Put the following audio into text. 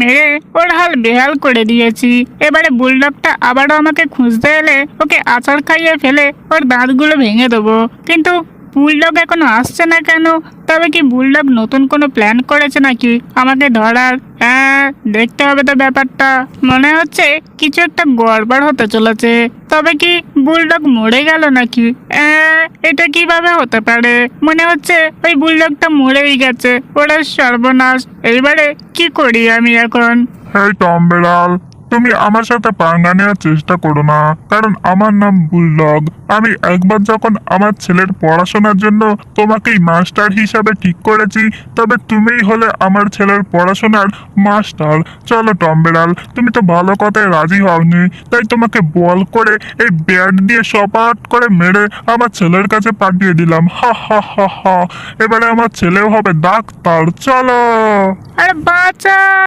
মেরে ওর হাল বেহাল করে দিয়েছি। এবারে বুলডগটা আবারও আমাকে খুঁজতে এলে ওকে আছাড় খাইয়ে ফেলে ওর দাঁতগুলো ভেঙে দেবো। কিন্তু বুলডগ এখনো আসছে না কেন? তবে কি বুলডগ নতুন কোনো প্ল্যান করেছে নাকি আমাকে ধরার? হ্যাঁ, দেখতে হবে তো ব্যাপারটা। মনে হচ্ছে কিছু একটা গড়বড় হতে চলেছে। তবে কি বুলডগ মরে গেল নাকি? এটা কিভাবে হতে পারে? মনে হচ্ছে ওই বুলডগটা মরেই গেছে। ওরা সর্বনাশ। এইবারে কি করি আমি এখন? এই টম বেড়াল, তুমি আমার সাথে পাঙ্গা নেওয়ার চেষ্টা করো না, কারণ আমার নাম বুলডগ। আমি একবার যখন আমার ছেলের পড়াশোনার জন্য তোমাকেই মাস্টার হিসাবে ঠিক করেছি, তবে তুমিই হলে আমার ছেলের পড়াশোনার মাস্টার। চলো টম বেড়াল, তুমি তো ভালো কথায় রাজি হওনি, তাই তোমাকে বল করে এই ব্যাট দিয়ে সপাট করে মেরে আমার ছেলের কাছে পাঠিয়ে দিলাম। হা হা হা হা। এবারে আমার ছেলেও হবে ডাক্তার। চলো। আরে বাঁচা!